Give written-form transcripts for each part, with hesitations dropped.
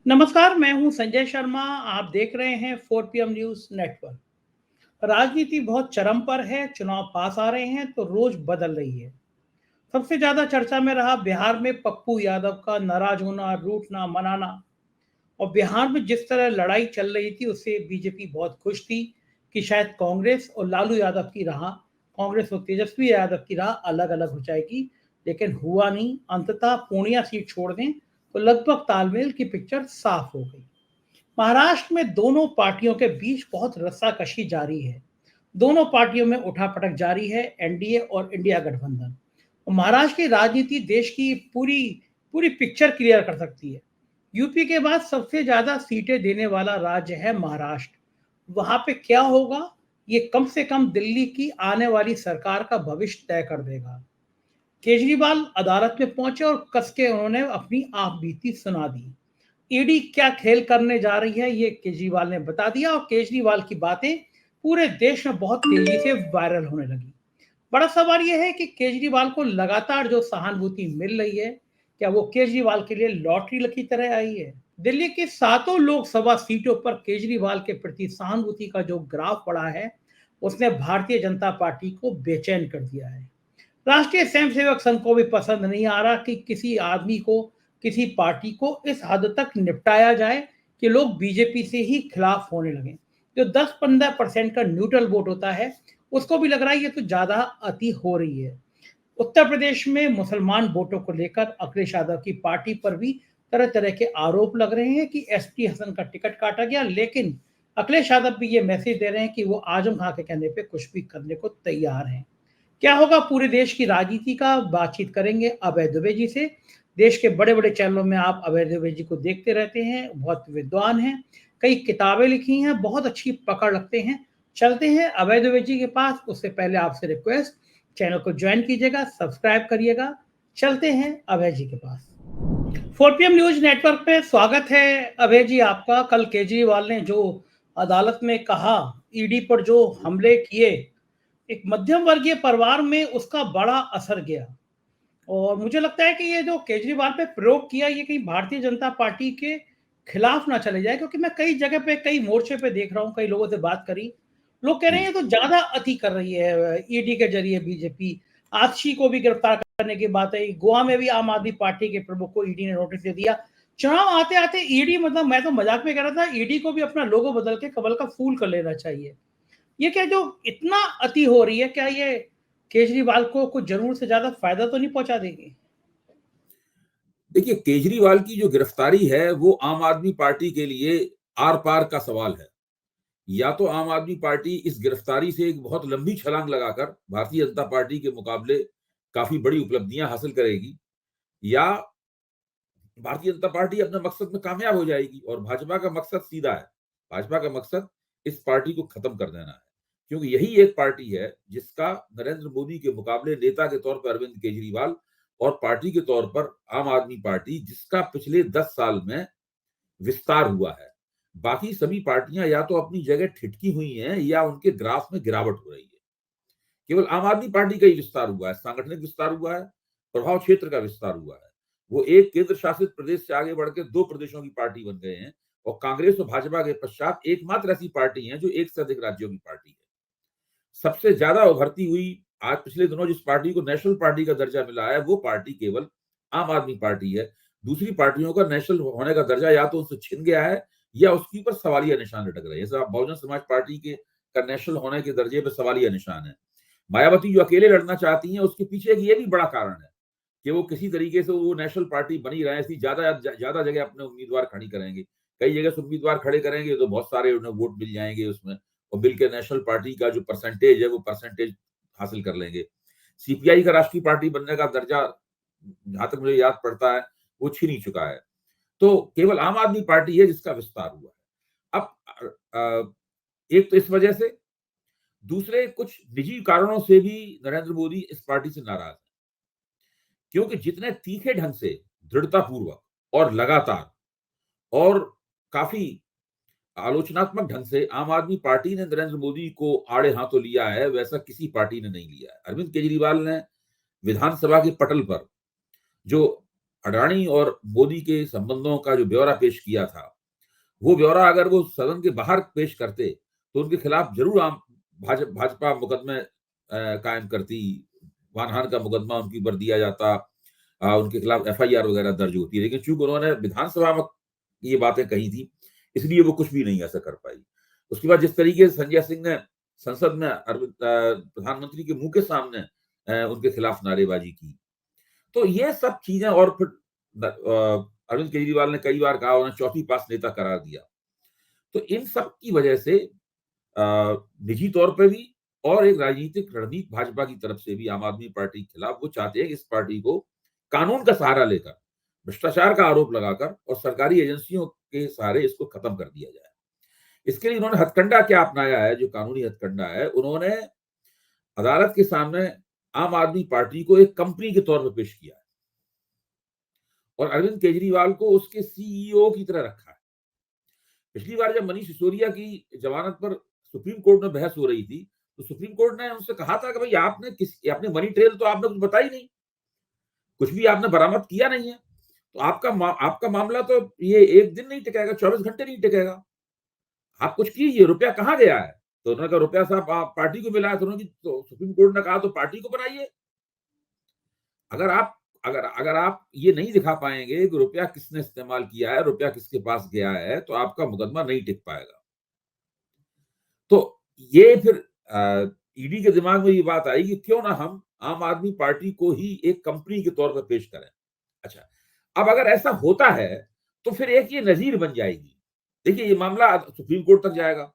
नमस्कार, मैं हूं संजय शर्मा। आप देख रहे हैं 4 PM न्यूज़ नेटवर्क। राजनीति बहुत चरम पर है, चुनाव पास आ रहे हैं तो रोज बदल रही है। सबसे ज़्यादा चर्चा में रहा बिहार में पप्पू यादव का नाराज होना, रूठना, मनाना। और बिहार में जिस तरह लड़ाई चल रही थी उससे बीजेपी बहुत खुश थी कि शायद कांग्रेस और लालू यादव की राह, कांग्रेस और तेजस्वी यादव की राह अलग-अलग हो जाएगी, लेकिन हुआ नहीं। अंततः पूर्णिया सीट छोड़ दें तो लगभग तालमेल की पिक्चर साफ हो गई। महाराष्ट्र में दोनों पार्टियों के बीच बहुत रस्साकशी जारी है। दोनों पार्टियों में उठापटक जारी है, एनडीए और इंडिया गठबंधन। और महाराष्ट्र की राजनीति देश की पूरी पूरी पिक्चर क्लियर कर सकती है। यूपी के बाद सबसे ज्यादा सीटें देने वाला राज्य है महाराष्ट्र। वहां पे क्या होगा, ये कम से कम दिल्ली की आने वाली सरकार का भविष्य तय कर देगा। केजरीवाल अदालत में पहुंचे और कस के उन्होंने अपनी आप बीती सुना दी। ईडी क्या खेल करने जा रही है ये केजरीवाल ने बता दिया, और केजरीवाल की बातें पूरे देश में बहुत तेजी से वायरल होने लगी। बड़ा सवाल यह है कि केजरीवाल को लगातार जो सहानुभूति मिल रही है, क्या वो केजरीवाल के लिए लॉटरी की तरह आई है? दिल्ली की सातों लोकसभा सीटों पर केजरीवाल के प्रति सहानुभूति का जो ग्राफ पड़ा है, उसने भारतीय जनता पार्टी को बेचैन कर दिया है। राष्ट्रीय स्वयंसेवक संघ को भी पसंद नहीं आ रहा कि किसी आदमी को, किसी पार्टी को इस हद तक निपटाया जाए कि लोग बीजेपी से ही खिलाफ होने लगे। जो 10-15% का न्यूट्रल वोट होता है, उसको भी लग रहा है ये तो ज्यादा अति हो रही है। उत्तर प्रदेश में मुसलमान वोटों को लेकर अखिलेश यादव की पार्टी पर भी तरह तरह के आरोप लग रहे हैं कि एसटी हसन का टिकट काटा गया, लेकिन अखिलेश यादव भी ये मैसेज दे रहे हैं कि वो आजम खां के कहने पे कुछ भी करने को तैयार हैं। क्या होगा पूरे देश की राजनीति का, बातचीत करेंगे अभय दुबे जी से। देश के बड़े बड़े चैनलों में आप अभय दुबे जी को देखते रहते हैं, बहुत विद्वान हैं, कई किताबें लिखी हैं, बहुत अच्छी पकड़ रखते हैं। चलते हैं अभय दुबे जी के पास। उससे पहले आपसे रिक्वेस्ट, चैनल को ज्वाइन कीजिएगा, सब्सक्राइब करिएगा। चलते हैं अभय जी के पास। 4 PM न्यूज नेटवर्क पे स्वागत है अभय जी आपका। कल केजरीवाल ने जो अदालत में कहा, ईडी पर जो हमले किए, एक मध्यम वर्गीय परिवार में उसका बड़ा असर गया। और मुझे लगता है कि ये जो केजरीवाल पे प्रयोग किया, ये कहीं भारतीय जनता पार्टी के खिलाफ ना चले जाए, क्योंकि मैं कई जगह पे, कई मोर्चे पे देख रहा हूँ, कई लोगों से बात करी, लोग कह रहे हैं जी। ये तो ज्यादा अति कर रही है ईडी के जरिए बीजेपी। आतिशी को भी गिरफ्तार करने की बात है, गोवा में भी आम आदमी पार्टी के प्रमुख को ईडी ने नोटिस दे दिया। चुनाव आते आते ईडी, मतलब मैं तो मजाक में कह रहा था, ईडी को भी अपना लोगो बदल के कमल का फूल कर लेना चाहिए। ये क्या जो इतना अति हो रही है, क्या ये केजरीवाल को कुछ जरूर से ज्यादा फायदा तो नहीं पहुंचा देगी? देखिए, केजरीवाल की जो गिरफ्तारी है वो आम आदमी पार्टी के लिए आर पार का सवाल है। या तो आम आदमी पार्टी इस गिरफ्तारी से एक बहुत लंबी छलांग लगाकर भारतीय जनता पार्टी के मुकाबले काफी बड़ी उपलब्धियां हासिल करेगी, या भारतीय जनता पार्टी अपने मकसद में कामयाब हो जाएगी। और भाजपा का मकसद सीधा है। भाजपा का मकसद इस पार्टी को खत्म कर देना है, क्योंकि यही एक पार्टी है जिसका नरेंद्र मोदी के मुकाबले नेता के तौर पर अरविंद केजरीवाल, और पार्टी के तौर पर आम आदमी पार्टी, जिसका पिछले 10 साल में विस्तार हुआ है। बाकी सभी पार्टियां या तो अपनी जगह ठिठकी हुई हैं या उनके ग्राफ में गिरावट हो रही है। केवल आम आदमी पार्टी का ही विस्तार हुआ है, सांगठनिक विस्तार हुआ है, प्रभाव क्षेत्र का विस्तार हुआ है। वो एक केंद्र शासित प्रदेश से आगे बढ़ के 2 प्रदेशों की पार्टी बन गए हैं, और कांग्रेस और भाजपा के पश्चात एकमात्र ऐसी पार्टी है जो एक से अधिक राज्यों की पार्टी है। सबसे ज्यादा उभरती हुई, आज पिछले दिनों जिस पार्टी को नेशनल पार्टी का दर्जा मिला है, वो पार्टी केवल आम आदमी पार्टी है। दूसरी पार्टियों का नेशनल होने का दर्जा या तो उनसे छिन गया है, या उसके ऊपर सवालिया निशान लटक रहे हैं। जैसे बहुजन समाज पार्टी के का नेशनल होने के दर्जे पर सवालिया निशान है। मायावती जो अकेले लड़ना चाहती हैं, उसके पीछे एक ये भी बड़ा कारण है कि वो किसी तरीके से वो नेशनल पार्टी बनी रहे, इसलिए ज्यादा जगह अपने उम्मीदवार खड़ी करेंगे। कई जगह से उम्मीदवार खड़े करेंगे तो बहुत सारे उन्हें वोट मिल जाएंगे उसमें, और मिल के नेशनल पार्टी का जो परसेंटेज है वो परसेंटेज हासिल कर लेंगे। सीपीआई का राष्ट्रीय पार्टी बनने का दर्जा, जहां तक मुझे याद पड़ता है, वो छीन ही चुका है। तो केवल आम आदमी पार्टी है जिसका विस्तार हुआ है। अब एक तो इस वजह से, दूसरे कुछ निजी कारणों से भी नरेंद्र मोदी इस पार्टी से नाराज है, क्योंकि जितने तीखे ढंग से, दृढ़तापूर्वक और लगातार और काफी आलोचनात्मक ढंग से आम आदमी पार्टी ने नरेंद्र मोदी को आड़े हाथों लिया है, वैसा किसी पार्टी ने नहीं लिया है। अरविंद केजरीवाल ने विधानसभा के पटल पर जो अडानी और मोदी के संबंधों का जो ब्यौरा पेश किया था, वो ब्यौरा अगर वो सदन के बाहर पेश करते तो उनके खिलाफ जरूर भाजपा मुकदमे कायम करती, मानहानि का मुकदमा उनके ऊपर दिया जाता, उनके खिलाफ FIR वगैरह दर्ज होती है। लेकिन चूंकि उन्होंने विधानसभा में ये बातें कही थी, इसलिए वो कुछ भी नहीं ऐसा कर पाई। उसके बाद जिस तरीके से संजय सिंह ने संसद में प्रधानमंत्री के मुंह के सामने उनके खिलाफ नारेबाजी की, तो ये सब चीजें, और फिर अरविंद केजरीवाल ने कई बार कहा उन्हें चौथी पास नेता करार दिया। तो इन सब की वजह से निजी तौर पे भी और एक राजनीतिक रणनीति भाजपा की तरफ से भी आम आदमी पार्टी के खिलाफ वो चाहते हैं कि इस पार्टी को कानून का सहारा लेकर, भ्रष्टाचार का आरोप लगाकर और सरकारी एजेंसियों के सहारे इसको खत्म कर दिया जाए। इसके लिए उन्होंने हथकंडा क्या अपनाया है, जो कानूनी हथकंडा है, उन्होंने अदालत के सामने आम आदमी पार्टी को एक कंपनी के तौर पर पेश किया है और अरविंद केजरीवाल को उसके CEO की तरह रखा है। पिछली बार जब मनीष सिसोदिया की जमानत पर सुप्रीम कोर्ट में बहस हो रही थी, तो सुप्रीम कोर्ट ने उनसे कहा था कि भाई आपने मनी ट्रेल तो आपने कुछ बताई नहीं, कुछ भी आपने बरामद किया नहीं है, तो आपका मामला तो ये एक दिन नहीं टिकेगा, 24 घंटे नहीं टिकेगा, आप कुछ कीजिए, रुपया कहाँ गया है? तो उन्होंने कहा रुपया साहब पार्टी को मिला है। तो सुप्रीम कोर्ट ने कहा तो पार्टी को बनाइए। अगर आप ये नहीं दिखा पाएंगे कि रुपया किसने इस्तेमाल किया है, रुपया किसके पास गया है, तो आपका मुकदमा नहीं टिक पाएगा। तो ये फिर ईडी के दिमाग में ये बात आई कि क्यों ना हम आम आदमी पार्टी को ही एक कंपनी के तौर पर पेश करें। अच्छा, अब अगर ऐसा होता है तो फिर एक ये नजीर बन जाएगी। देखिए, ये मामला सुप्रीम कोर्ट तक जाएगा।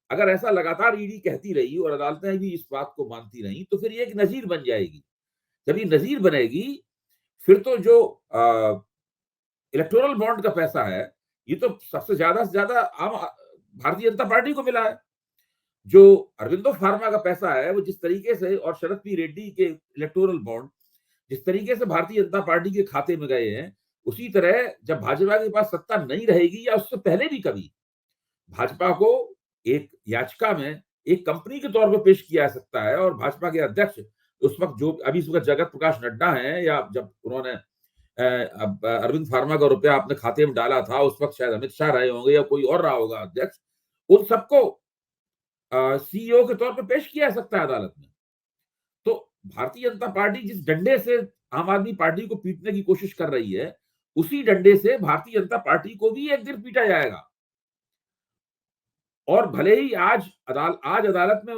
अगर ऐसा लगातार ईडी कहती रही और अदालतें भी इस बात को मानती रही, तो फिर ये एक नजीर बन जाएगी। जब ये नजीर बनेगी, फिर तो जो इलेक्टोरल बॉन्ड का पैसा है, ये तो सबसे ज्यादा से ज्यादा भारतीय जनता पार्टी को मिला है। जो अरविंदो फार्मा का पैसा है, वो जिस तरीके से, और शरद पी रेड्डी के इलेक्टोरल बॉन्ड जिस तरीके से भारतीय जनता पार्टी के खाते में गए हैं, उसी तरह जब भाजपा के पास सत्ता नहीं रहेगी या उससे पहले भी कभी भाजपा को एक याचिका में एक कंपनी के तौर पर पेश किया जा सकता है और भाजपा के अध्यक्ष उस वक्त, जो अभी इस वक्त जगत प्रकाश नड्डा हैं, या जब उन्होंने अरविंद फार्मा का रुपया अपने खाते में डाला था, उस वक्त शायद अमित शाह रहे होंगे या कोई और रहा होगा अध्यक्ष, उन सबको CEO के तौर पर पेश किया जा सकता है अदालत में। तो भारतीय जनता पार्टी जिस डंडे से आम आदमी पार्टी को पीटने की कोशिश कर रही है, उसी डंडे से भारतीय जनता पार्टी को भी एक दिन पीटा जाएगा। और भले ही आज अदालत में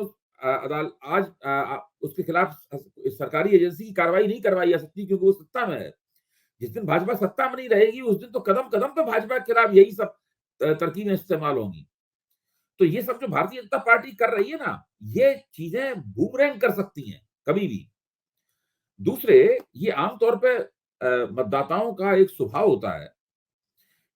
उसके खिलाफ सरकारी एजेंसी की कार्रवाई नहीं करवाई जा सकती, क्योंकि वो सत्ता में है। जिस दिन भाजपा सत्ता में नहीं रहेगी, उस दिन तो कदम कदम पे भाजपा के खिलाफ यही सब तरकीबें इस्तेमाल होंगी। तो ये सब जो भारतीय जनता पार्टी कर रही है ना, ये चीजें बूमरैंग कर सकती हैं कभी भी। दूसरे, ये आमतौर पे मतदाताओं का एक स्वभाव होता है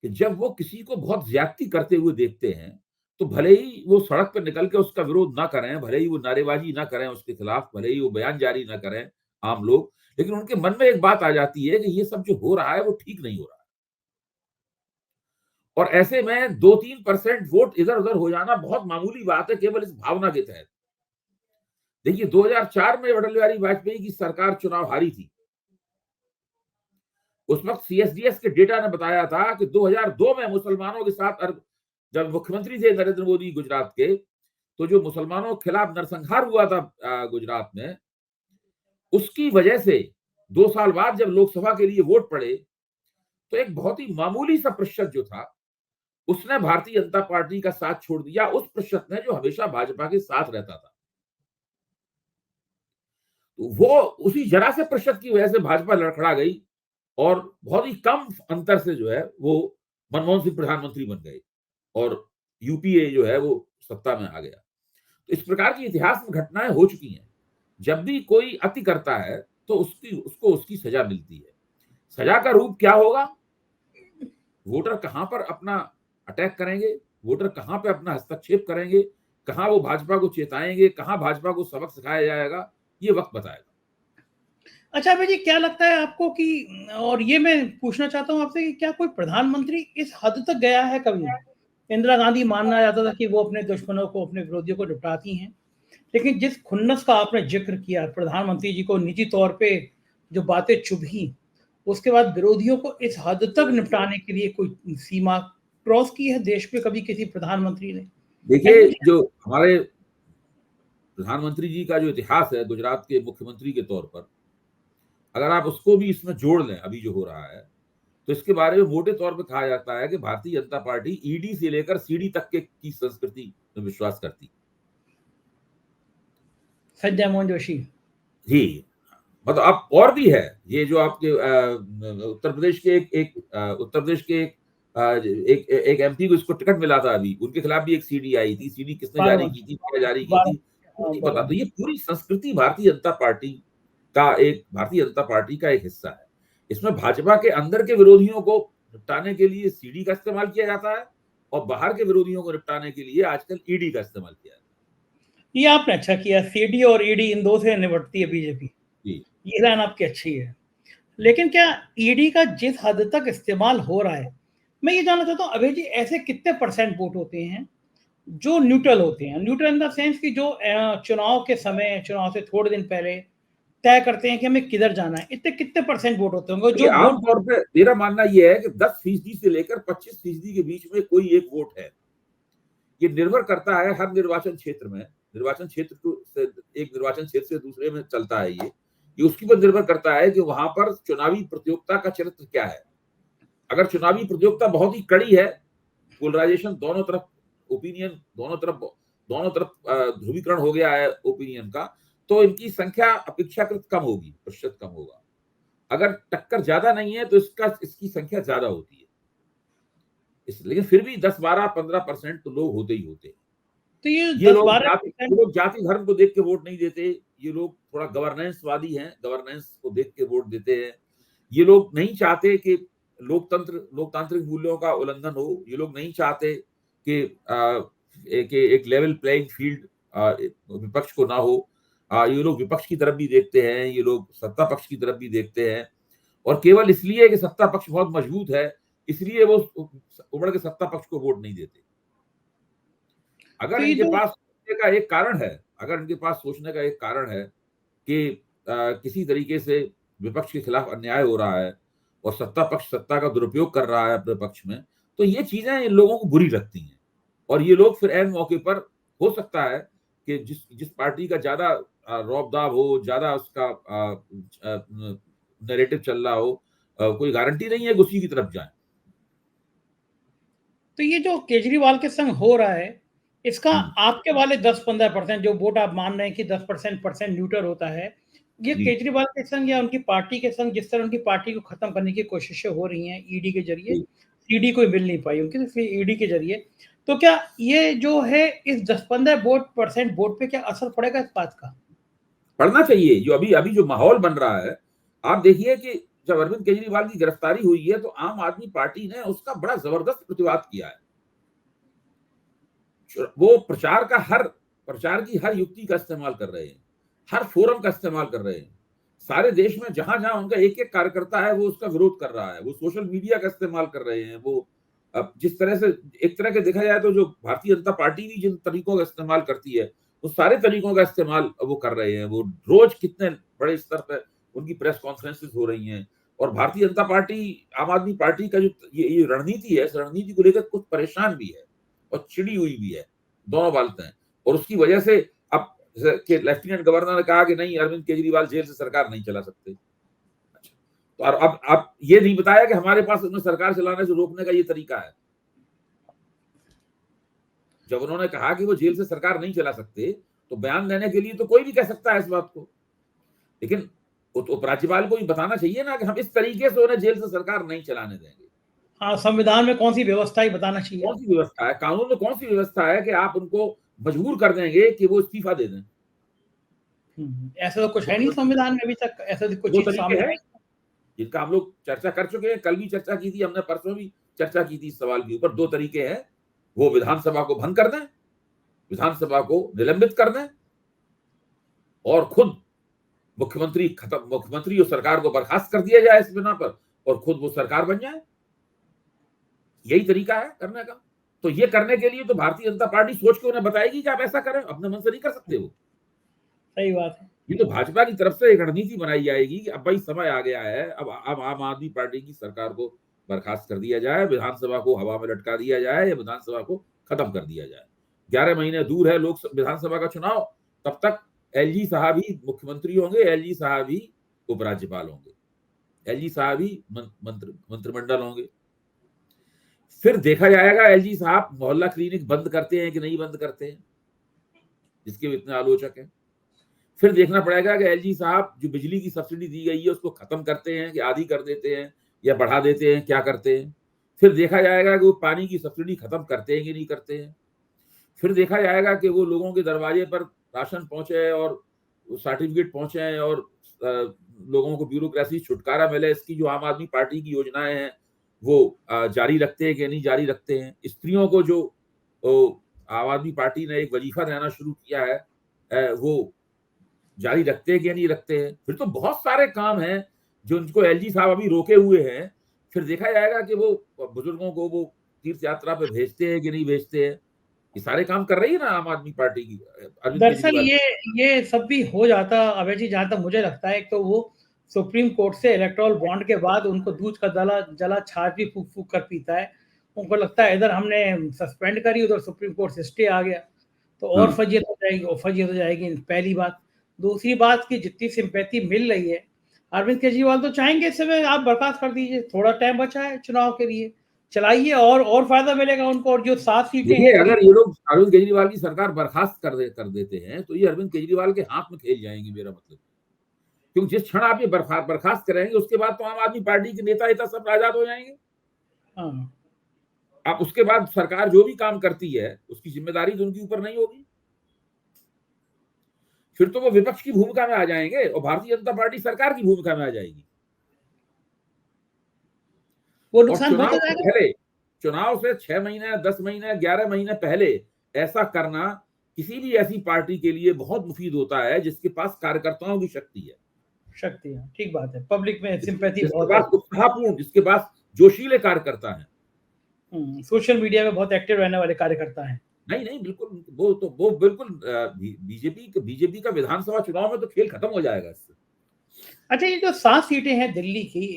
कि जब वो किसी को बहुत ज्यादती करते हुए देखते हैं, तो भले ही वो सड़क पर निकल के उसका विरोध ना करें, भले ही वो नारेबाजी ना करें उसके खिलाफ, भले ही वो बयान जारी ना करें आम लोग, लेकिन उनके मन में एक बात आ जाती है कि ये सब जो हो रहा है वो ठीक नहीं हो रहा है। और ऐसे में 2-3% वोट इधर उधर हो जाना बहुत मामूली बात है, केवल इस भावना के तहत। देखिए, 2004 में अटल बिहारी वाजपेयी की सरकार चुनाव हारी थी। उस वक्त CSDS के डेटा ने बताया था कि 2002 में मुसलमानों के साथ, जब मुख्यमंत्री थे नरेंद्र मोदी गुजरात के, तो जो मुसलमानों के खिलाफ नरसंहार हुआ था गुजरात में, उसकी वजह से 2 साल बाद जब लोकसभा के लिए वोट पड़े, तो एक बहुत ही मामूली सा प्रतिशत जो था, उसने भारतीय जनता पार्टी का साथ छोड़ दिया, उस प्रतिशत ने जो हमेशा भाजपा के साथ रहता था। तो वो उसी जरा से प्रतिशत की वजह से भाजपा लड़खड़ा गई और बहुत ही कम अंतर से जो है वो मनमोहन सिंह प्रधानमंत्री बन गए और UPA जो है वो सत्ता में आ गया। तो इस प्रकार की इतिहास में घटनाएं हो चुकी हैं। जब भी कोई अति करता है तो उसको उसकी सजा मिलती है। सजा का रूप क्या होगा? वोटर कहां पर अपना अटैक करेंगे, वोटर कहां पे अपना हस्तक्षेप करेंगे, कहां वो भाजपा को चेताएंगे, कहां भाजपा को सबक सिखाया जाएगा, ये वक्त बताएगा। अच्छा भाई जी, क्या लगता है आपको कि, और ये मैं पूछना चाहता हूं आपसे, कि क्या कोई प्रधानमंत्री इस हद तक गया है कभी? इंदिरा गांधी मानना जाता था कि वो अपने दुश्मनों को, अपने विरोधियों को निपटाती हैं, लेकिन जिस खुन्नस का आपने जिक्र किया, प्रधानमंत्री जी को निजी तौर पे जो बातें चुभी, उसके बाद विरोधियों को इस हद तक निपटाने के लिए कोई सीमा क्रॉस की है देश में कभी किसी प्रधानमंत्री ने? देखिए, जो हमारे प्रधानमंत्री जी का जो इतिहास है गुजरात के मुख्यमंत्री के तौर पर, अगर आप उसको भी इसमें जोड़ लें अभी जो हो रहा है, तो इसके बारे में मोटे तौर पे कहा जाता है कि भारतीय जनता पार्टी ईडी से लेकर सीडी तक के की संस्कृति में विश्वास करती। संजय मोहन जोशी। जी, मतलब अब और भी है, ये जो आपके उत्तर प्रदेश के उत्तर प्रदेश के एक एमपी को इसको टिकट मिला था अभी, उनके खिलाफ भी एक सीडी आई थी। सीडी किसने जारी की थी, क्या जारी की थी, वो नहीं पता। तो ये पूरी संस्कृति भारतीय जनता पार्टी का एक हिस्सा है। इसमें भाजपा के अंदर के विरोधियों को निपटाने के लिए सीडी का इस्तेमाल किया जाता है और बाहर के विरोधियों को निपटाने के लिए आजकल ईडी का इस्तेमाल किया जाता है। ये आपने अच्छा किया, सीडी और ईडी इन दो से निपटती है बीजेपी, ये लाइन आपकी अच्छी है। लेकिन क्या ईडी का जिस हद तक इस्तेमाल हो रहा है, मैं ये जानना चाहता हूँ अभय जी, ऐसे कितने परसेंट वोट होते हैं जो न्यूट्रल होते हैं? न्यूट्रल इन द सेंस कि जो चुनाव के समय, चुनाव से थोड़े दिन पहले तय करते हैं कि हमें किधर जाना है, इतने कितने परसेंट वोट होते होंगे जो आमतौर पे मेरा मानना यह है कि 10% से लेकर 25% के बीच में कोई एक वोट है। ये निर्भर करता है हर निर्वाचन क्षेत्र में, निर्वाचन क्षेत्र से एक निर्वाचन क्षेत्र से दूसरे में चलता है ये उसके ऊपर निर्भर करता है कि वहां पर चुनावी प्रतियोगिता का चरित्र क्या है। अगर चुनावी प्रतियोगिता बहुत ही कड़ी है, पोलराइजेशन दोनों तरफ, ओपिनियन दोनों तरफ ध्रुवीकरण हो गया है ओपिनियन का, तो इनकी संख्या अपेक्षाकृत कम होगी, प्रतिशत कम होगा। अगर टक्कर ज्यादा नहीं है तो इसकी संख्या ज्यादा होती है। लेकिन फिर भी 10, 12, 15% तो लोग होते ही होते हैं। तो ये लोग जाति धर्म को देख के वोट नहीं देते, ये लोग थोड़ा गवर्नेंसवादी हैं, गवर्नेंस को देख के वोट देते हैं। ये लोग नहीं चाहते कि लोकतांत्रिक मूल्यों का उल्लंघन हो। ये लोग नहीं चाहते कि एक लेवल प्लेइंग फील्ड विपक्ष को ना हो। ये लोग विपक्ष की तरफ भी देखते हैं, ये लोग सत्ता पक्ष की तरफ भी देखते हैं, और केवल इसलिए कि सत्ता पक्ष बहुत मजबूत है इसलिए वो उमड़ के सत्ता पक्ष को वोट नहीं देते। अगर इनके पास सोचने का एक कारण है कि किसी तरीके से विपक्ष के खिलाफ अन्याय हो रहा है और सत्ता पक्ष सत्ता का दुरुपयोग कर रहा है अपने पक्ष में, तो ये चीजें इन लोगों को बुरी लगती हैं और ये लोग फिर ऐन मौके पर, हो सकता है कि जिस पार्टी का ज्यादा रौब-दाब हो, ज्यादा उसका नैरेटिव चल रहा हो, कोई गारंटी नहीं है कि उसी की तरफ जाए। तो ये जो केजरीवाल के संग हो रहा है, इसका आपके वाले 10-15% जो वोट आप मान रहे हैं कि 10% न्यूट्रल होता है, ये केजरीवाल के संग या उनकी पार्टी के संग, जिस तरह उनकी पार्टी को खत्म करने की कोशिशें हो रही हैं ईडी के जरिए, सीडी कोई मिल नहीं पाई उनकी, तो फिर ईडी के जरिए, तो क्या ये जो है इस 10-15% वोट पे क्या असर पड़ेगा इस बात का? पड़ना चाहिए। जो अभी जो माहौल बन रहा है, आप देखिए कि जब अरविंद केजरीवाल की गिरफ्तारी हुई है तो आम आदमी पार्टी ने उसका बड़ा जबरदस्त प्रतिवाद किया है। वो प्रचार की हर युक्ति का इस्तेमाल कर रहे हैं, हर फोरम का इस्तेमाल कर रहे हैं। सारे देश में जहां जहां उनका एक कार्यकर्ता है वो उसका विरोध कर रहा है, वो सोशल मीडिया का इस्तेमाल कर रहे हैं। वो अब जिस तरह से एक तरह के देखा जाए तो जो भारतीय जनता पार्टी भी जिन तरीकों का इस्तेमाल करती है, वो सारे तरीकों का इस्तेमाल वो कर रहे हैं। वो रोज कितने बड़े स्तर पर उनकी प्रेस कॉन्फ्रेंसेस हो रही हैं, और भारतीय जनता पार्टी, आम आदमी पार्टी का जो ये रणनीति है, इस रणनीति को लेकर कुछ परेशान भी है और चिड़ी हुई भी है, दोनों बातें हैं। और उसकी वजह से अब कि लेफ्टिनेंट गवर्नर ने कहा कि नहीं, अरविंद केजरीवाल जेल से सरकार नहीं चला सकते। अच्छा, तो अब ये नहीं बताया कि हमारे पास उन्हें सरकार चलाने से रोकने का ये तरीका है। जब उन्होंने कहा कि वो जेल से सरकार नहीं चला सकते, तो बयान देने के लिए तो कोई भी कह सकता है इस बात को, लेकिन उपराज्यपाल को भी बताना चाहिए ना कि हम इस तरीके से उन्हें जेल से सरकार नहीं चलाने देंगे। हाँ, संविधान में कौन सी व्यवस्था है बताना चाहिए, कौन सी व्यवस्था है, कानून में कौन सी व्यवस्था है कि आप उनको मजबूर कर देंगे कि वो इस्तीफा दे दें। ऐसा तो कुछ है नहीं संविधान में अभी तक, ऐसा कुछ चीज सामने है जिनका हम लोग चर्चा कर चुके हैं, कल भी चर्चा की थी हमने, परसों भी चर्चा की थी इस सवाल के ऊपर। 2 तरीके हैं, वो विधानसभा को भंग कर दें, विधानसभा को निलंबित कर दें, और खुद मुख्यमंत्री और सरकार को बर्खास्त कर दिया जाए इस बिना पर, और खुद वो सरकार बन जाए। यही तरीका है करने का। तो ये करने के लिए तो भारतीय जनता पार्टी सोच के उन्हें बताएगी कि आप ऐसा करें, अपने मन से नहीं कर सकते वो। सही बात है। ये तो भाजपा की तरफ से एक रणनीति बनाई जाएगी कि अब भाई समय आ गया है, अब आम आदमी पार्टी की सरकार को बर्खास्त कर दिया जाए, विधानसभा को हवा में लटका दिया जाए या विधानसभा को खत्म कर दिया जाए। 11 महीने दूर है लोक विधानसभा का चुनाव, तब तक एलजी साहब ही मुख्यमंत्री होंगे, एलजी साहब ही उपराज्यपाल होंगे, एलजी साहब ही मंत्रिमंडल होंगे। फिर देखा जाएगा एलजी साहब मोहल्ला क्लिनिक बंद करते हैं कि नहीं बंद करते हैं, जिसके इतने आलोचक हैं। फिर देखना पड़ेगा कि एलजी साहब जो बिजली की सब्सिडी दी गई है उसको खत्म करते हैं कि आधी कर देते हैं या बढ़ा देते हैं, क्या करते हैं। फिर देखा जाएगा कि वो पानी की सब्सिडी खत्म करते हैं कि नहीं करते हैं। फिर देखा जाएगा कि वो लोगों के दरवाजे पर राशन पहुंचे और सर्टिफिकेट पहुंचे और लोगों को ब्यूरोक्रेसी छुटकारा मिले। इसकी जो आम आदमी पार्टी की योजनाएं हैं वो जारी रखते हैं कि नहीं जारी रखते हैं। स्त्रियों को जो आम आदमी पार्टी ने एक वजीफा देना शुरू किया है वो जारी रखते हैं कि नहीं रखते हैं। फिर तो बहुत सारे काम हैं जो उनको एलजी साहब अभी रोके हुए हैं। फिर देखा जाएगा कि वो बुजुर्गों को वो तीर्थ यात्रा पे भेजते हैं कि नहीं भेजते हैं। ये सारे काम कर रही है ना आम आदमी पार्टी की, अरविंद दरअसल केजरीवाल। ये सब भी हो जाता अभय जी, जहां तक मुझे लगता है। एक तो वो सुप्रीम कोर्ट से इलेक्टोरल बॉन्ड के बाद उनको दूध का जला छाछ भी फूक फूक कर पीता है। उनको लगता है इधर हमने सस्पेंड करी, उधर सुप्रीम कोर्ट से स्टे आ गया, तो और फजीयत हो जाएगी, और फजीयत हो जाएगी, पहली बात। दूसरी बात की जितनी सिंपैथी मिल रही है, अरविंद केजरीवाल तो चाहेंगे इस समय आप बर्खास्त कर दीजिए, थोड़ा टाइम बचा है चुनाव के लिए, चलाइए और फायदा मिलेगा उनको। और जो 7 सीटें देखिए, हैं अगर ये लोग अरविंद केजरीवाल की सरकार बर्खास्त कर देते हैं तो ये अरविंद केजरीवाल के हाथ में खेल जाएंगे, मेरा मतलब। क्योंकि जिस क्षण आप ये बर्खास्त करेंगे उसके बाद तो आम आदमी पार्टी के नेता सब आजाद हो जाएंगे। हाँ, आप उसके बाद सरकार जो भी काम करती है उसकी जिम्मेदारी तो उनके ऊपर नहीं होगी। फिर तो वो विपक्ष की भूमिका में आ जाएंगे और भारतीय जनता पार्टी सरकार की भूमिका में आ जाएगी। वो और नुकसान बहुत हो जाएगा। चुनाव से 6 महीने, 10 महीने, 11 महीने पहले ऐसा करना किसी भी ऐसी पार्टी के लिए बहुत मुफीद होता है जिसके पास कार्यकर्ताओं की शक्ति है, शक्ति है, ठीक बात है। पब्लिक में सिंपैथी जिसके बहुत है। पास उत्साहपूर्ण, जिसके पास जोशीले कार्यकर्ता है। सोशल मीडिया में बहुत एक्टिव रहने वाले कार्यकर्ता हैं। नहीं बिल्कुल, वो बिल्कुल बीजेपी का विधानसभा चुनाव में तो खेल खत्म हो जाएगा इससे। अच्छा, ये जो 7 सीटें हैं दिल्ली की,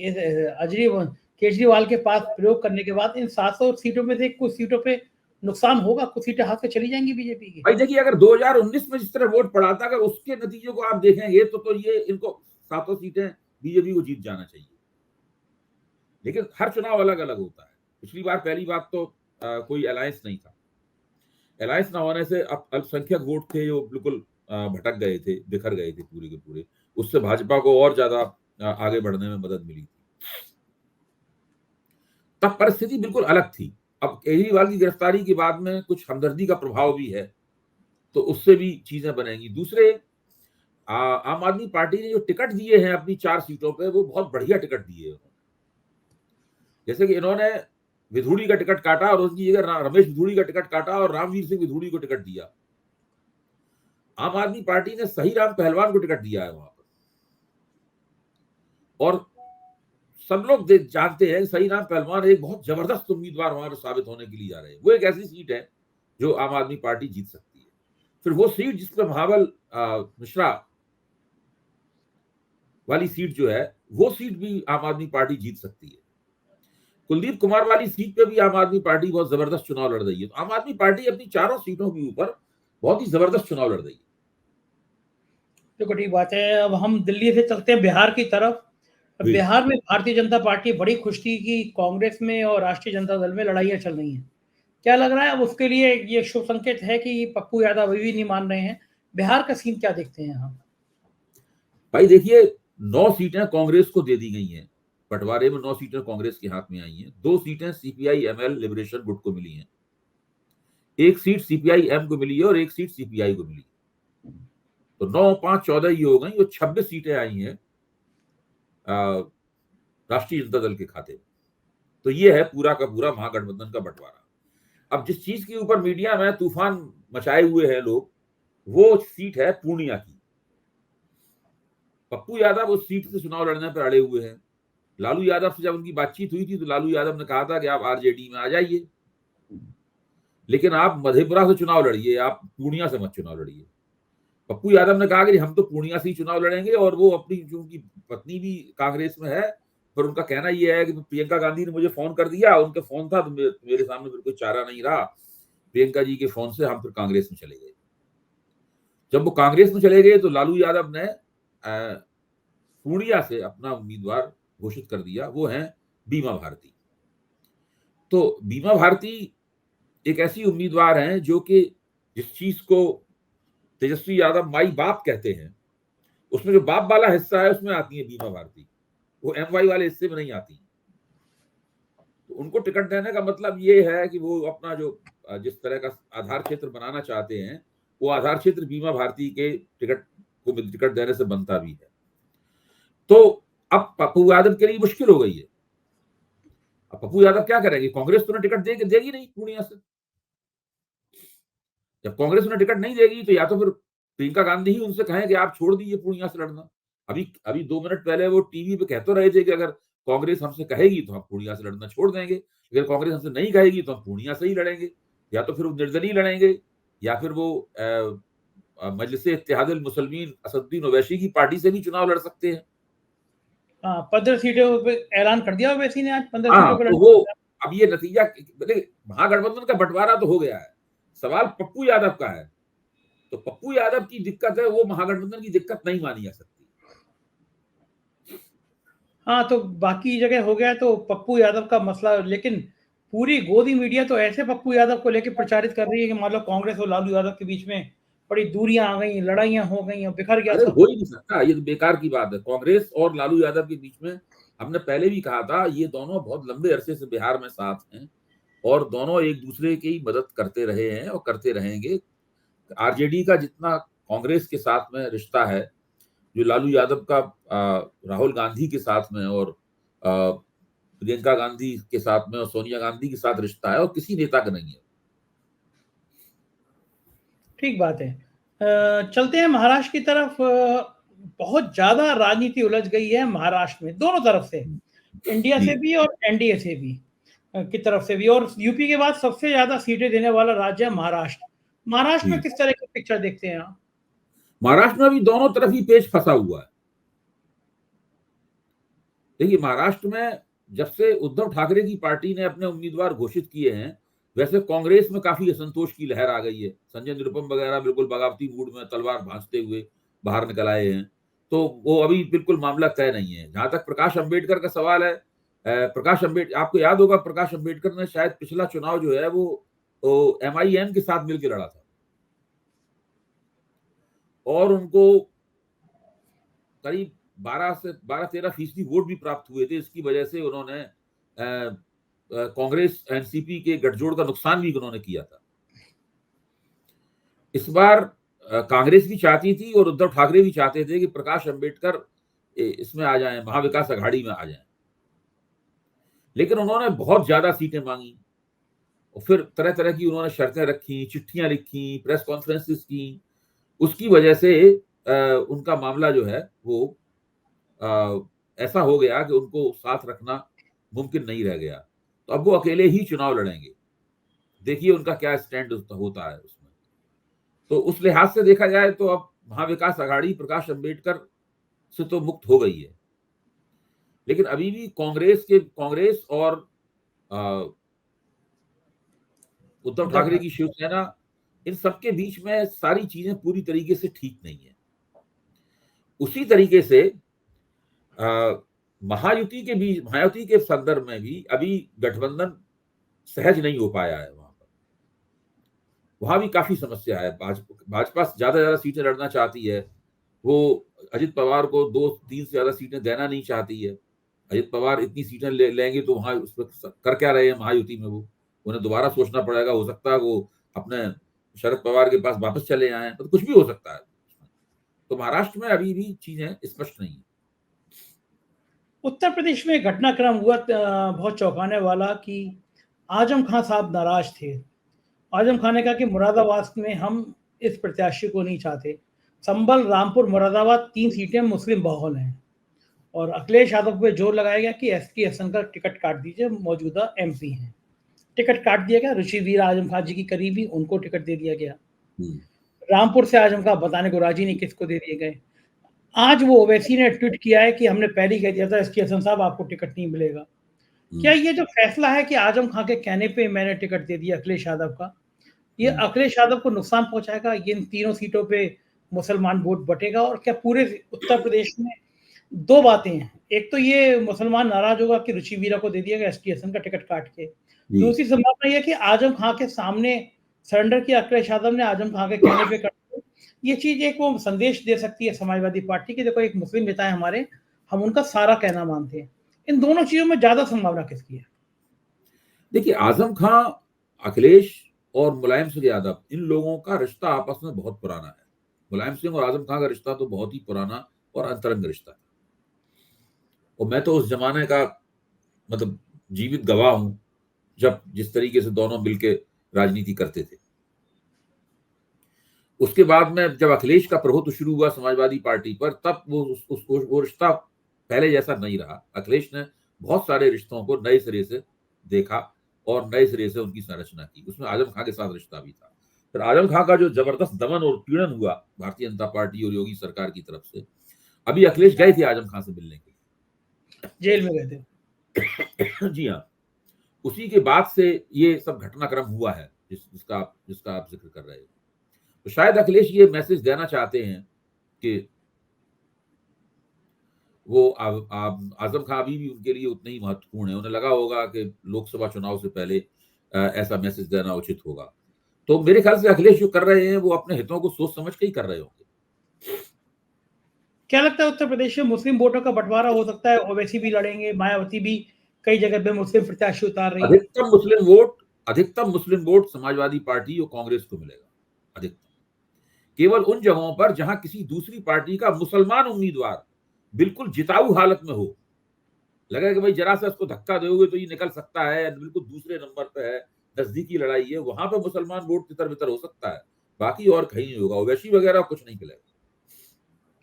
केजरीवाल के पास प्रयोग करने के बाद इन 700 सीटों में से कुछ सीटों पे नुकसान होगा, कुछ सीटें हाथ से चली जाएंगी बीजेपी की। भाई देखिए, अगर 2019 में जिस तरह वोट पड़ा था, अगर उसके नतीजों को आप देखेंगे तो ये इनको 7 सीटें बीजेपी को जीत जाना चाहिए। लेकिन हर चुनाव अलग अलग होता है। पिछली बार पहली बात तो कोई अलायंस नहीं था। अलायंस ना होने से अब अल्पसंख्यक वोट थे जो बिल्कुल भटक गए थे, बिखर गए थे पूरे के पूरे। उससे भाजपा को और ज्यादा आगे बढ़ने में मदद मिली थी। तब परिस्थिति बिल्कुल अलग थी। अब केजरीवाल की गिरफ्तारी के बाद में कुछ हमदर्दी का प्रभाव भी है, तो उससे भी चीजें बनेंगी। दूसरे, आम आदमी पार्टी ने जो टिकट दिए हैं अपनी 4 सीटों पे, वो बहुत बढ़िया टिकट दिए हैं। जैसे कि इन्होंने विधूड़ी का टिकट काटा और उसकी जगह रमेश विधूड़ी का टिकट काटा और रामवीर सिंह विधूड़ी को टिकट दिया। आम आदमी पार्टी ने सही राम पहलवान को टिकट दिया है वहां पर। और सब लोग जानते हैं सही राम पहलवान एक बहुत जबरदस्त उम्मीदवार वहां पर साबित होने के लिए जा रहे हैं। वो एक ऐसी सीट है जो आम आदमी पार्टी जीत सकती है। फिर वो सीट जिसमें महाबल मिश्रा वाली सीट जो है, वो सीट भी आम आदमी पार्टी जीत सकती है। कुलदीप कुमार वाली सीट पे भी आम आदमी पार्टी बहुत जबरदस्त चुनाव लड़ रही है। तो आम आदमी पार्टी अपनी 4 सीटों के ऊपर बहुत ही जबरदस्त चुनाव लड़ रही है। देखो, ठीक बात है। अब हम दिल्ली से चलते हैं बिहार की तरफ। बिहार में भारतीय जनता पार्टी बड़ी खुश थी कि कांग्रेस में और राष्ट्रीय जनता दल में लड़ाइयां चल रही हैं। क्या लग रहा है अब उसके लिए ये शुभ संकेत है कि पप्पू यादव अभी भी नहीं मान रहे हैं? बिहार का सीन क्या देखते हैं हम? भाई देखिए, 9 सीटें कांग्रेस को दे दी गई हैं। बंटवारे में 9 सीटें कांग्रेस के हाथ में आई हैं। 2 सीटें सीपीआई एमएल लिबरेशन गुट को मिली हैं। 1 सीट सीपीआई एम को मिली है और 1 सीट सीपीआई को मिली है। तो 9, 5, 14 ये हो गई। वो 26 सीटें आई हैं राष्ट्रीय जनता दल के खाते में। तो ये है पूरा का पूरा महागठबंधन का बंटवारा। अब जिस चीज के ऊपर मीडिया में तूफान मचाए हुए हैं लोग, वो सीट है पूर्णिया की। पप्पू यादव उस सीट से चुनाव लड़ने पर अड़े हुए हैं। लालू यादव से जब उनकी बातचीत हुई थी तो लालू यादव ने कहा था कि आप आरजेडी में आ जाइए, लेकिन आप मधेपुरा से चुनाव लड़िए, आप पूर्णिया से मत चुनाव लड़िए। पप्पू यादव ने कहा कि हम तो पूर्णिया से ही चुनाव लड़ेंगे, और वो अपनी जो उनकी पत्नी भी कांग्रेस में है, पर उनका कहना यह है कि प्रियंका गांधी ने मुझे फोन कर दिया, उनके फोन था तो मेरे सामने फिर कोई चारा नहीं रहा, प्रियंका जी के फोन से हम फिर कांग्रेस में चले गए। जब वो कांग्रेस में चले गए तो लालू यादव ने पूर्णिया से अपना उम्मीदवार घोषित कर दिया, वो है बीमा भारती। तो बीमा भारती एक ऐसी उम्मीदवार हैं जो कि जिस चीज को तेजस्वी यादव माई बाप कहते हैं, उसमें जो बाप वाला हिस्सा है उसमें आती है बीमा भारती, वो एमवाई वाले हिस्से में नहीं आती। तो उनको टिकट देने का मतलब ये है कि वो अपना जो जिस तरह का आधार क्षेत्र बनाना चाहते हैं, वो आधार क्षेत्र बीमा भारती के टिकट देने से बनता भी है। तो अब पप्पू यादव के लिए मुश्किल हो गई है। अब पप्पू यादव क्या करेंगे? कांग्रेस तो उन्हें टिकट देगी नहीं पूर्णिया से। जब कांग्रेस उन्हें टिकट नहीं देगी तो या तो फिर प्रियंका गांधी ही उनसे कहें कि आप छोड़ दीजिए पूर्णिया से लड़ना। अभी 2 मिनट पहले वो टीवी पे कह तो रहे थे कि अगर कांग्रेस हमसे कहेगी तो हम पूर्णिया से लड़ना छोड़ देंगे, अगर कांग्रेस हमसे नहीं कहेगी तो हम पूर्णिया से ही लड़ेंगे, या तो फिर वो निर्दलीय लड़ेंगे, या फिर वो मजलिस इत्तेहादुल मुसलमीन असदुद्दीन ओवैसी की पार्टी से भी चुनाव लड़ सकते हैं। 15 सीटों पे ऐलान कर दिया ओवैसी ने, आज 15 हाँ, सीटों पे तो वो अब ये नतीजा, महागठबंधन का बंटवारा तो हो गया है, सवाल पप्पू यादव का है। तो पप्पू यादव की दिक्कत है, वो महागठबंधन की दिक्कत नहीं मानी जा सकती। हाँ, तो बाकी जगह हो गया तो पप्पू यादव का मसला, लेकिन पूरी गोदी मीडिया तो ऐसे पप्पू यादव को लेकर प्रचारित कर रही है कि मान लो कांग्रेस और लालू यादव के बीच में बड़ी दूरियां आ गई, लड़ाइयां हो गई, बिखर गया अरे सब। हो ही नहीं सकता, ये तो बेकार की बात है। कांग्रेस और लालू यादव के बीच में, हमने पहले भी कहा था, ये दोनों बहुत लंबे अरसे से बिहार में साथ हैं और दोनों एक दूसरे की मदद करते रहे हैं और करते रहेंगे। आरजेडी का जितना कांग्रेस के साथ में रिश्ता है, जो लालू यादव का राहुल गांधी के साथ में और प्रियंका गांधी के साथ में और सोनिया गांधी के साथ रिश्ता है, और किसी नेता का नहीं है। ठीक बात है। चलते हैं महाराष्ट्र की तरफ। बहुत ज्यादा राजनीति उलझ गई है महाराष्ट्र में, दोनों तरफ से, इंडिया जी से भी और एनडीए से भी की तरफ से भी। और यूपी के बाद सबसे ज्यादा सीटें देने वाला राज्य है महाराष्ट्र। महाराष्ट्र में जी किस तरह की पिक्चर देखते हैं आप? महाराष्ट्र में भी दोनों तरफ ही पेच फंसा हुआ है। देखिए, महाराष्ट्र में जब से उद्धव ठाकरे की पार्टी ने अपने उम्मीदवार घोषित किए हैं, वैसे कांग्रेस में काफी असंतोष की लहर आ गई है। संजय निरुपम वगैरह बिल्कुल बगावती मूड में तलवार भांजते हुए बाहर निकल आए हैं। तो वो अभी बिल्कुल मामला तय नहीं है। जहां तक प्रकाश अंबेडकर का सवाल है, प्रकाश अंबेडकर, आपको याद होगा, प्रकाश अंबेडकर ने शायद पिछला चुनाव जो है वो MIM के साथ मिलकर लड़ा था, और उनको करीब 12-13% वोट भी प्राप्त हुए थे। इसकी वजह से उन्होंने कांग्रेस एनसीपी के गठजोड़ का नुकसान भी उन्होंने किया था। इस बार कांग्रेस भी चाहती थी और उद्धव ठाकरे भी चाहते थे कि प्रकाश अंबेडकर इसमें आ जाएं, महाविकास अघाड़ी में आ जाएं, लेकिन उन्होंने बहुत ज्यादा सीटें मांगी और फिर तरह तरह की उन्होंने शर्तें रखी, चिट्ठियां लिखी, प्रेस कॉन्फ्रेंसेस की। उसकी वजह से उनका मामला जो है वो ऐसा हो गया कि उनको साथ रखना मुमकिन नहीं रह गया। तो अब वो अकेले ही चुनाव लड़ेंगे। देखिए उनका क्या स्टैंड होता है उसमें। तो उस लिहाज से देखा जाए तो अब महाविकास अघाड़ी प्रकाश अंबेडकर से तो मुक्त हो गई है, लेकिन अभी भी कांग्रेस और उद्धव ठाकरे की शिवसेना, इन सबके बीच में सारी चीजें पूरी तरीके से ठीक नहीं है। उसी तरीके से महायुति के संदर्भ में भी अभी गठबंधन सहज नहीं हो पाया है। वहां भी काफी समस्या है। भाजपा ज्यादा सीटें लड़ना चाहती है। वो अजित पवार को 2-3 से ज्यादा सीटें देना नहीं चाहती है। अजित पवार इतनी सीटें लेंगे तो वहां उस पर कर क्या रहे हैं महायुति में, वो उन्हें दोबारा सोचना पड़ेगा। हो सकता है वो अपने शरद पवार के पास वापस चले आए, तो कुछ भी हो सकता है। तो महाराष्ट्र में अभी भी चीजें स्पष्ट नहीं है। उत्तर प्रदेश में घटनाक्रम हुआ बहुत चौंकाने वाला कि आजम खान साहब नाराज थे। आजम खान ने कहा कि मुरादाबाद में हम इस प्रत्याशी को नहीं चाहते। संभल, रामपुर, मुरादाबाद 3 सीटें मुस्लिम बहुल हैं। और अखिलेश यादव पे जोर लगाया गया कि एसटी हसन का टिकट काट दीजिए, मौजूदा एमपी हैं। टिकट काट दिया गया। ऋषिवीर आजम खान जी की करीबी, उनको टिकट दे दिया गया। रामपुर से आजम खां बताने को राजी नहीं किसको दे दिए गए। आज वो ओवैसी ने ट्वीट किया है कि हमने पहले ही कह दिया था एसटी हसन साहब आपको टिकट नहीं मिलेगा। क्या ये जो फैसला है कि आजम खां के कहने पे मैंने टिकट दे दिया अखिलेश यादव का, ये अखिलेश यादव को नुकसान पहुंचाएगा? ये इन तीनों सीटों पे मुसलमान वोट बटेगा? और क्या पूरे उत्तर प्रदेश में दो बातें हैं, एक तो ये मुसलमान नाराज होगा कि रुचि वीरा को दे दिया गया एसटी हसन का टिकट काट के, दूसरी संभावना यह कि आजम खां के सामने सरेंडर किया अखिलेश यादव ने, आजम खां के कहने पे कर, ये चीज एक वो संदेश दे सकती है समाजवादी पार्टी की, देखो एक मुस्लिम नेता है हमारे, हम उनका सारा कहना मानते हैं। इन दोनों चीजों में ज्यादा संभावना किसकी है? देखिए, आजम खां, अखिलेश और मुलायम सिंह यादव, इन लोगों का रिश्ता आपस में बहुत पुराना है। मुलायम सिंह और आजम खां का रिश्ता तो बहुत ही पुराना और अंतरंग रिश्ता है, और मैं तो उस जमाने का मतलब जीवित गवाह हूं जब जिस तरीके से दोनों मिलकर राजनीति करते थे। उसके बाद में जब अखिलेश का प्रभुत्व शुरू हुआ समाजवादी पार्टी पर, तब वो रिश्ता पहले जैसा नहीं रहा। अखिलेश ने बहुत सारे रिश्तों को नए सिरे से देखा और नए सिरे से उनकी संरचना की। उसमें आजम खां के साथ रिश्ता भी था। फिर आजम खां का जो जबरदस्त दमन और पीड़न हुआ भारतीय जनता पार्टी और योगी सरकार की तरफ से, अभी अखिलेश गए थे आजम खां से मिलने के लिए, जेल में गए थे। जी हाँ, उसी के बाद से ये सब घटनाक्रम हुआ है जिसका आप जिक्र कर रहे हो। तो शायद अखिलेश ये मैसेज देना चाहते हैं कि वो आजम खां अभी भी उनके लिए उतने ही महत्वपूर्ण है। उन्हें लगा होगा कि लोकसभा चुनाव से पहले ऐसा मैसेज देना उचित होगा। तो मेरे ख्याल से अखिलेश जो कर रहे हैं वो अपने हितों को सोच समझ के ही कर रहे होंगे। क्या लगता है उत्तर प्रदेश में मुस्लिम वोटों का बंटवारा हो सकता है? ओवैसी भी लड़ेंगे, मायावती भी कई जगह पे मुस्लिम प्रत्याशी उतार रही है। अधिकतम मुस्लिम वोट समाजवादी पार्टी और कांग्रेस को मिलेगा। अधिकतम केवल उन जगहों पर जहां किसी दूसरी पार्टी का मुसलमान उम्मीदवार बिल्कुल जिताऊ हालत में हो, लगे कि भाई जरा सा इसको धक्का दोगे तो ये निकल सकता है, बिल्कुल दूसरे नंबर पे है, नजदीकी लड़ाई है, वहां पे मुसलमान वोट तितर बितर हो सकता है, बाकी और कहीं नहीं होगा। ओवैसी वगैरह कुछ नहीं मिलेगा।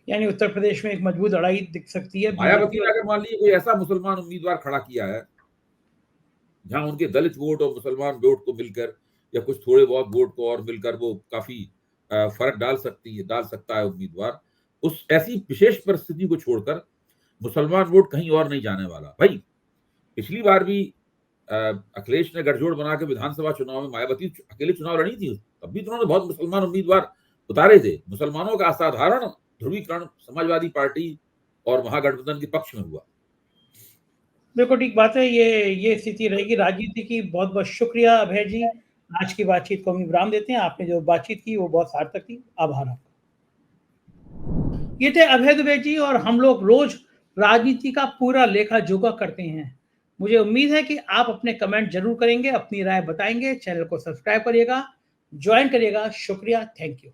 यानी उत्तर प्रदेश में एक मजबूत लड़ाई दिख सकती है। मायावती ने अगर मान लीजिए कोई ऐसा मुसलमान उम्मीदवार खड़ा किया है जहां उनके दलित वोट और मुसलमान वोट को मिलकर या कुछ थोड़े बहुत वोट को और मिलकर वो काफी फर्क डाल सकता है उम्मीदवार, उस ऐसी विशेष परिस्थिति को छोड़कर मुसलमान वोट कहीं और नहीं जाने वाला। भाई पिछली बार भी अखिलेश ने गठजोड़ बना के विधानसभा चुनाव में मायावती अकेले चुनाव लड़ी थी, तब भी तो उन्होंने बहुत मुसलमान उम्मीदवार उतारे थे। मुसलमानों का असाधारण ध्रुवीकरण समाजवादी पार्टी और महागठबंधन के पक्ष में हुआ। बिल्कुल ठीक बात है। ये स्थिति रहेगी राजनीति की। बहुत बहुत शुक्रिया अभय जी। आज की बातचीत को हम विराम देते हैं। आपने जो बातचीत की वो बहुत सार्थक थी। आभार आपका। ये थे अभय दुबे जी, और हम लोग रोज राजनीति का पूरा लेखा जोखा करते हैं। मुझे उम्मीद है कि आप अपने कमेंट जरूर करेंगे, अपनी राय बताएंगे। चैनल को सब्सक्राइब करिएगा, ज्वाइन करिएगा। शुक्रिया, थैंक यू।